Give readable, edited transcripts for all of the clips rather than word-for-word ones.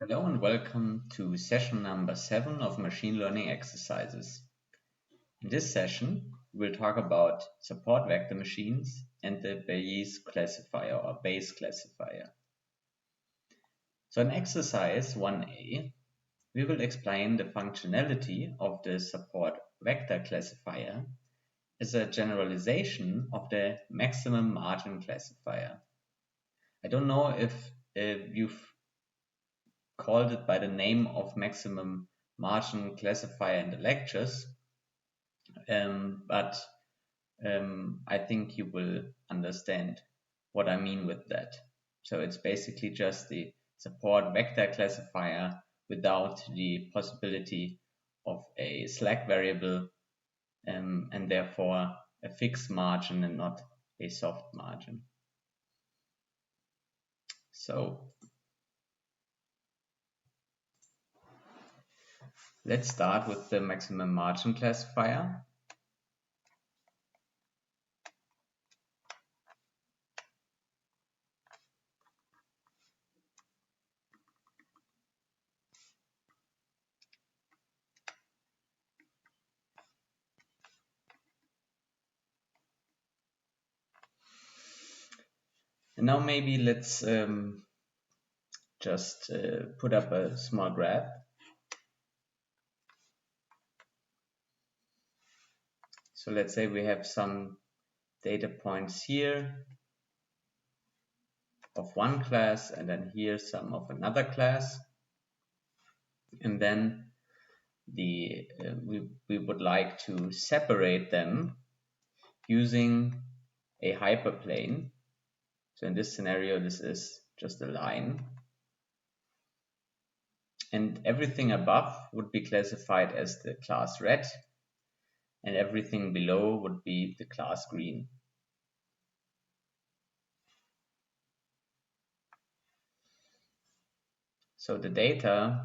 Hello and welcome to session number 7 of machine learning exercises. In this session, we'll talk about support vector machines and the Bayes classifier or Bayes classifier. So in exercise 1a, we will explain the functionality of the support vector classifier as a generalization of the maximum margin classifier. I don't know if you've called it by the name of maximum margin classifier in the lectures, but I think you will understand what I mean with that. So it's basically just the support vector classifier without the possibility of a slack variable and therefore a fixed margin and not a soft margin. So let's start with the maximum margin classifier. And now maybe let's just put up a small graph. So let's say we have some data points here of one class and then here some of another class. And then we would like to separate them using a hyperplane. So in this scenario, this is just a line. And everything above would be classified as the class red, and everything below would be the class green. So the data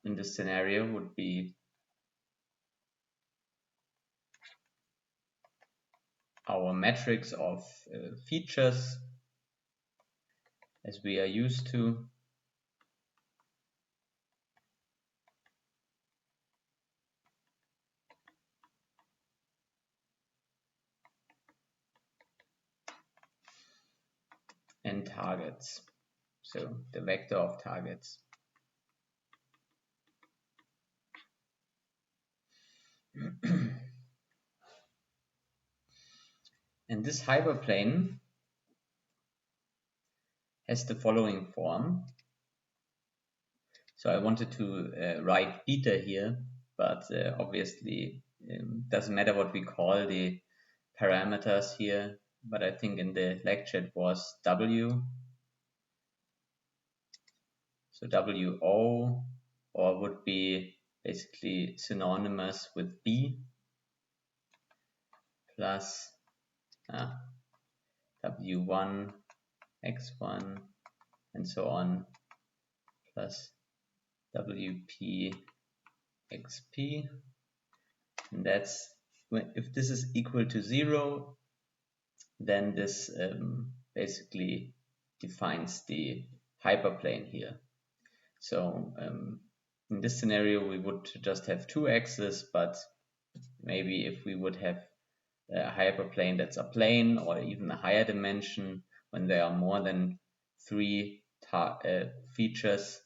in this scenario would be our matrix of features as we are used to. And targets, so the vector of targets. And this hyperplane has the following form. So I wanted to write beta here, but obviously doesn't matter what we call the parameters here, but I think in the lecture it was W. So WO, or would be basically synonymous with B plus W1, X1, and so on, plus WP, XP. And that's, if this is equal to 0, then this basically defines the hyperplane here. So in this scenario, we would just have 2 axes, but maybe if we would have a hyperplane that's a plane or even a higher dimension, when there are more than 3 features,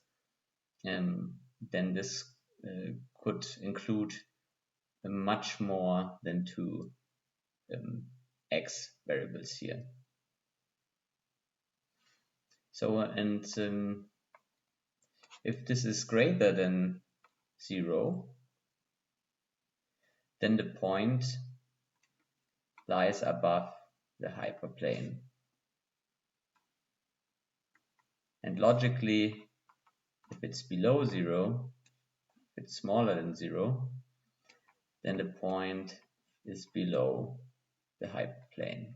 then this could include much more than 2 x variables here. So, and if this is greater than 0, then the point lies above the hyperplane. And logically, if it's below 0, if it's smaller than 0, then the point is below the hyperplane.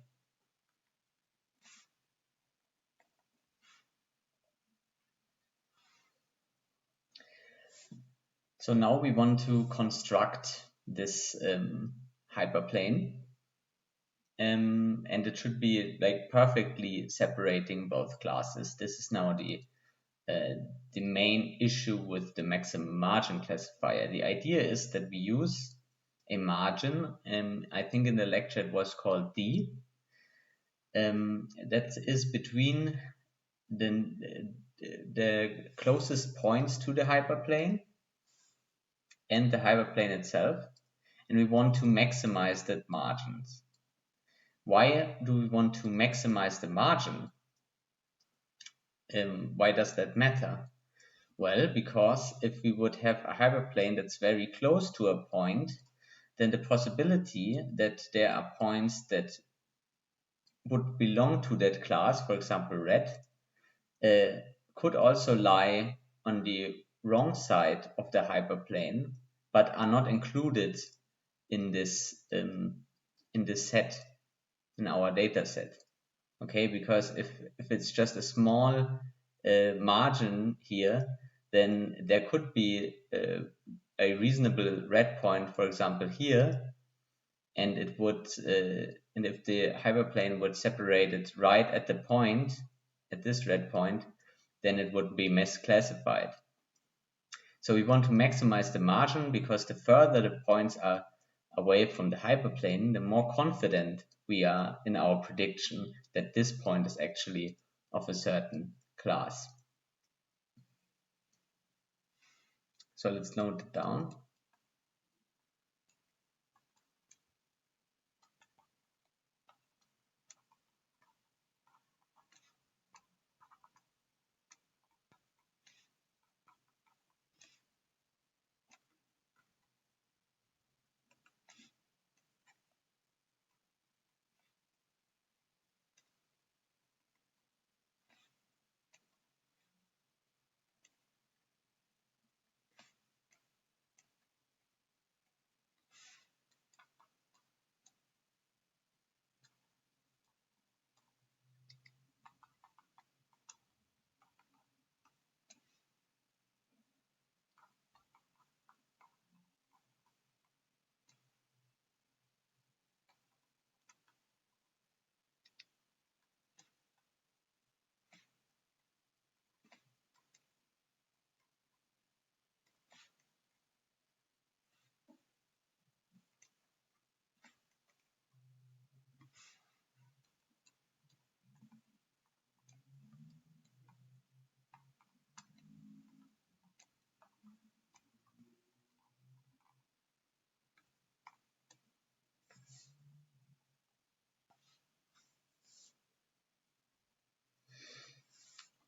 So now we want to construct this hyperplane, and it should be like perfectly separating both classes. This is now the the main issue with the maximum margin classifier. The idea is that we use a margin, and I think in the lecture it was called D, that is between the closest points to the hyperplane and the hyperplane itself, and we want to maximize that margins. Why do we want to maximize the margin? Why does that matter? Well, because if we would have a hyperplane that's very close to a point, then the possibility that there are points that would belong to that class, for example, red, could also lie on the wrong side of the hyperplane, but are not included in this set, in our data set. Okay, because if it's just a small margin here, then there could be a reasonable red point, for example, here, and it would, and if the hyperplane would separate it right at the point, at this red point, then it would be misclassified. So we want to maximize the margin because the further the points are away from the hyperplane, the more confident we are in our prediction that this point is actually of a certain class. So let's note it down.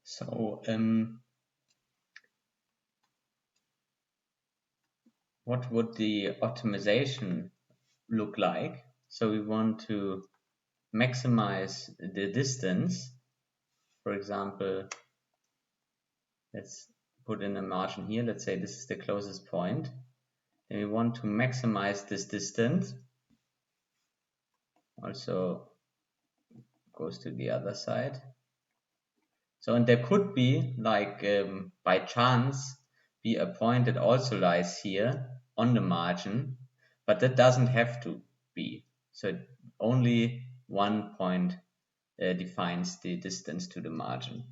So what would the optimization look like? So we want to maximize the distance. For example, let's put in a margin here. Let's say this is the closest point. And we want to maximize this distance. Also goes to the other side. So, and there could be, like by chance, be a point that also lies here on the margin, but that doesn't have to be. So only one point defines the distance to the margin.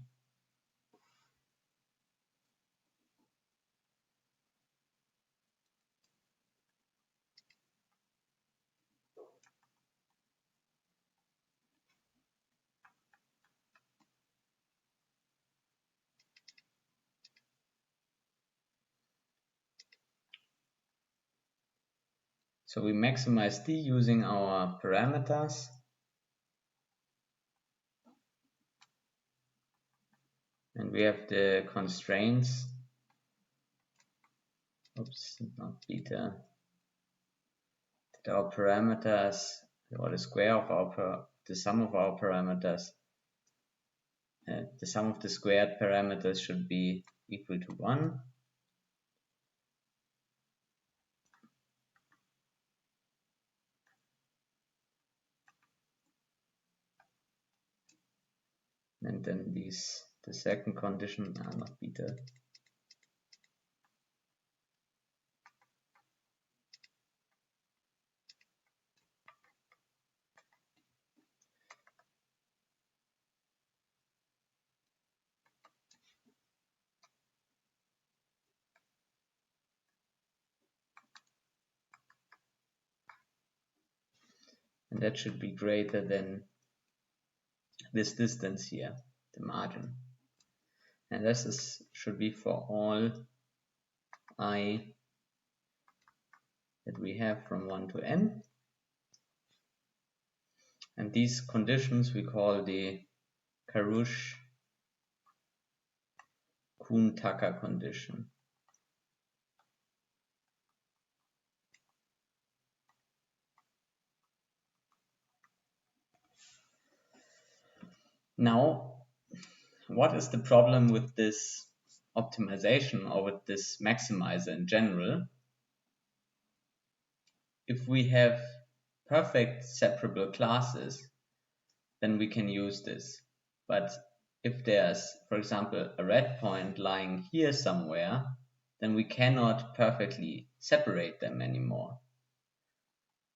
So we maximize D using our parameters. And we have the constraints. Oops, not beta. That our parameters, or the square of the sum of our parameters, the sum of the squared parameters should be equal to 1. And then the second condition are not beta. that should be greater than this distance here, the margin. And this should be for all I that we have from 1 to n. And these conditions we call the Karush-Kuhn-Tucker condition. Now, what is the problem with this optimization or with this maximizer in general? If we have perfect separable classes, then we can use this. But if there's, for example, a red point lying here somewhere, then we cannot perfectly separate them anymore.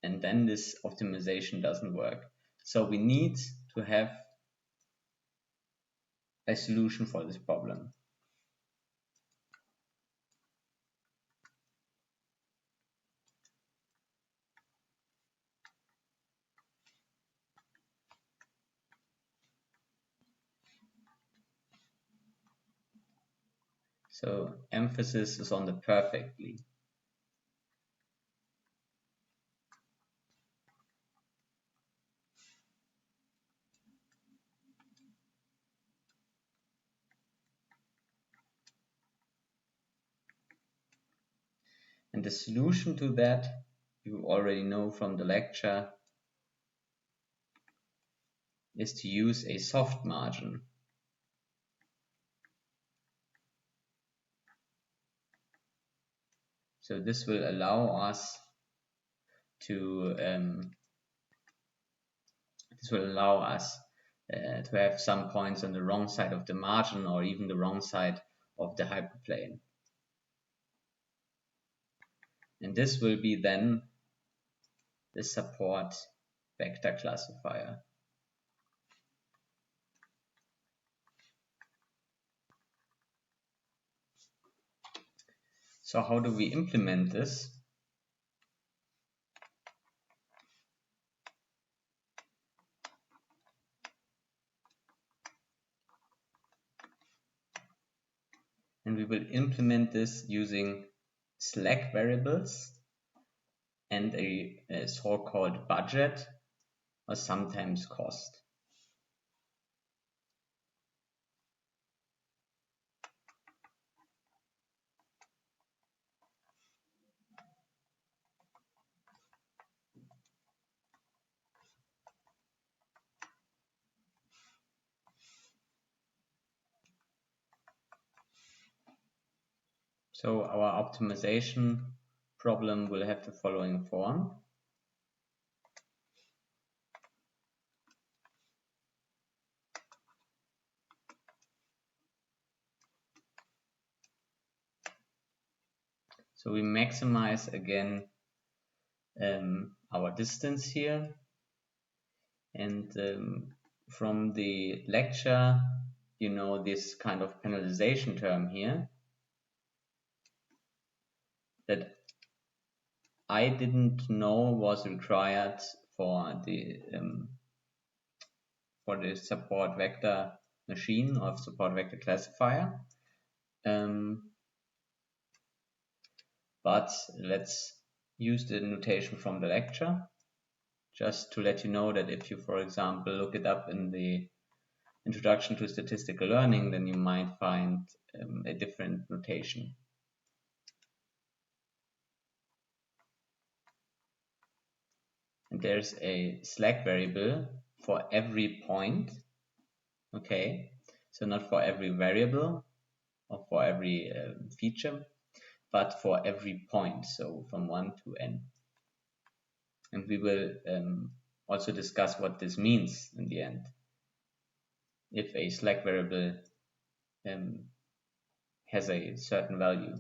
And then this optimization doesn't work. So we need to have a solution for this problem. So emphasis is on the perfectly. And the solution to that, you already know from the lecture, is to use a soft margin. So this will allow us to to have some points on the wrong side of the margin or even the wrong side of the hyperplane. And this will be then the support vector classifier. So how do we implement this? And we will implement this using slack variables and a so-called budget or sometimes cost. So our optimization problem will have the following form. So we maximize again our distance here, and from the lecture, you know this kind of penalization term here that I didn't know was required for the support vector machine or support vector classifier. But let's use the notation from the lecture just to let you know that if you, for example, look it up in the Introduction to Statistical Learning, then you might find a different notation. And there's a slack variable for every point. Okay, so not for every variable or for every feature, but for every point, so from 1 to n. And we will also discuss what this means in the end. If a slack variable has a certain value.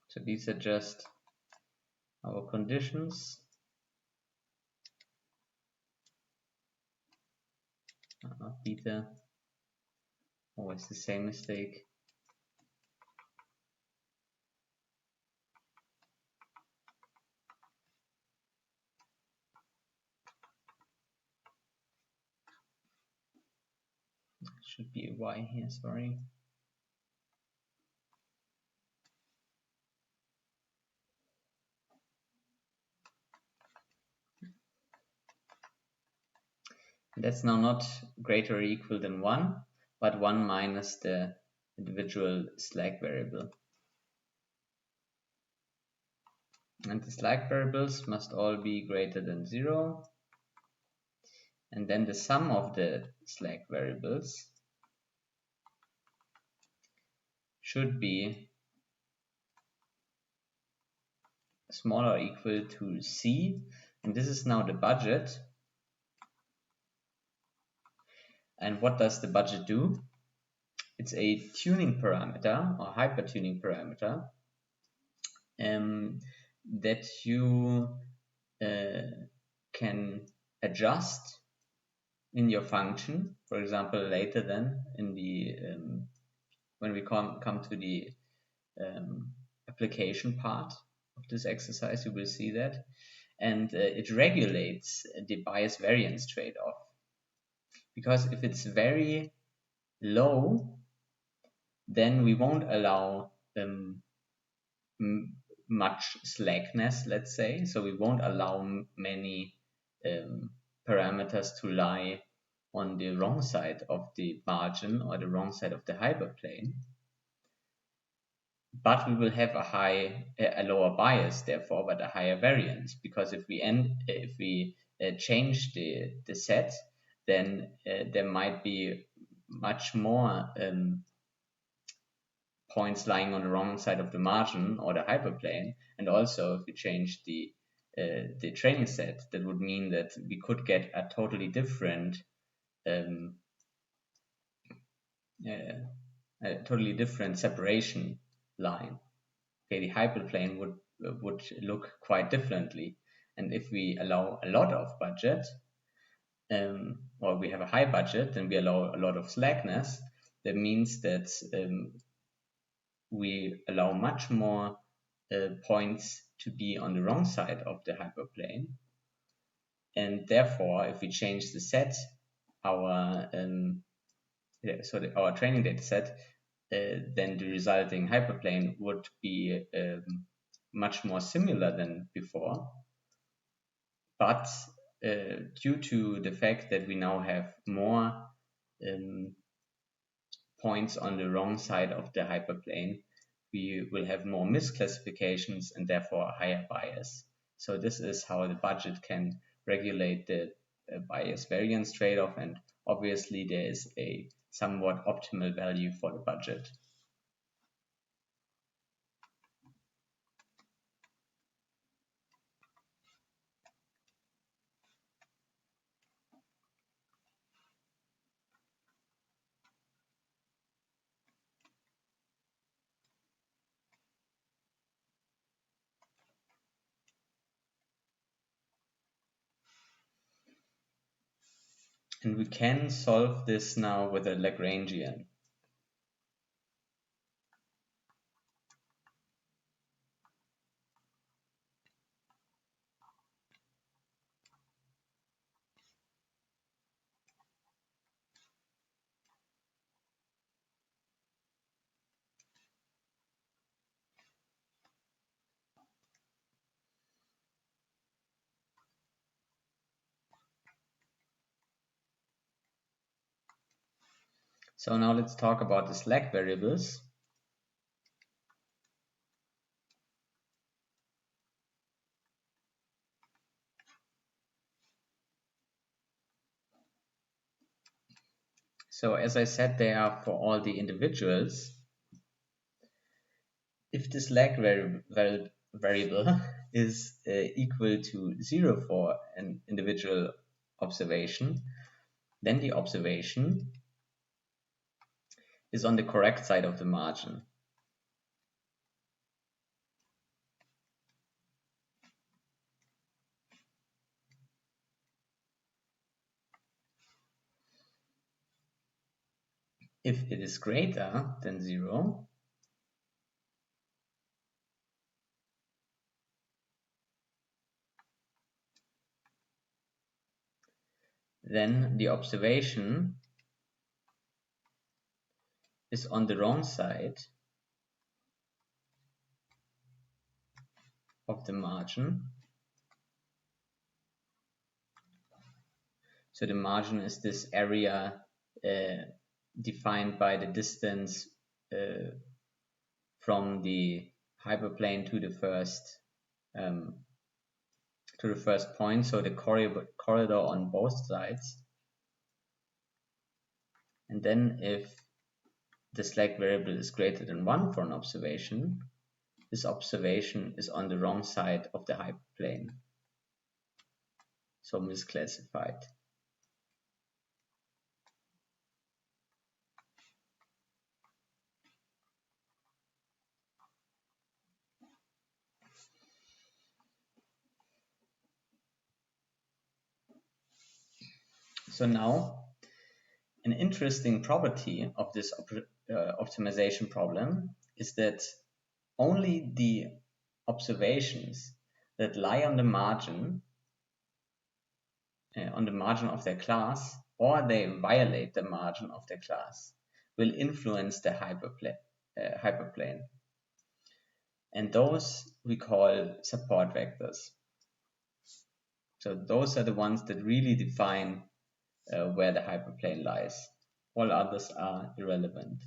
So these are just our conditions. Not beta, always the same mistake. Should be a y here, sorry. That's now not greater or equal than 1, but 1 minus the individual slack variable. And the slack variables must all be greater than 0. And then the sum of the slack variables should be smaller or equal to c. And this is now the budget. And what does the budget do? It's a tuning parameter or hypertuning parameter that you can adjust in your function. For example, later then in the when we come to the application part of this exercise, you will see that, and it regulates the bias variance trade-off, because if it's very low, then we won't allow much slackness, let's say. So we won't allow many parameters to lie on the wrong side of the margin or the wrong side of the hyperplane. But we will have a lower bias, therefore, but a higher variance, because if we change the set, then there might be much more points lying on the wrong side of the margin or the hyperplane. And also, if we change the training set, that would mean that we could get a totally different separation line. Okay, the hyperplane would look quite differently. And if we allow a lot of budget, or we have a high budget, then we allow a lot of slackness. That means that we allow much more points to be on the wrong side of the hyperplane. And therefore, if we change the set, our training data set, then the resulting hyperplane would be much more similar than before. But due to the fact that we now have more points on the wrong side of the hyperplane, we will have more misclassifications and therefore a higher bias. So this is how the budget can regulate the bias variance trade-off, and obviously there is a somewhat optimal value for the budget. And we can solve this now with a Lagrangian. So now let's talk about the slack variables. So as I said, they are for all the individuals. If the slack variable is equal to 0 for an individual observation, then the observation is on the correct side of the margin. If it is greater than 0, then the observation is on the wrong side of the margin. So the margin is this area defined by the distance from the hyperplane to the first point, so the corridor on both sides. And then if the slack variable is greater than 1 for an observation, this observation is on the wrong side of the hyperplane, so misclassified. So now, an interesting property of this optimization problem is that only the observations that lie on the margin of their class, or they violate the margin of their class, will influence the hyperplane. And those we call support vectors. So those are the ones that really define where the hyperplane lies. All others are irrelevant.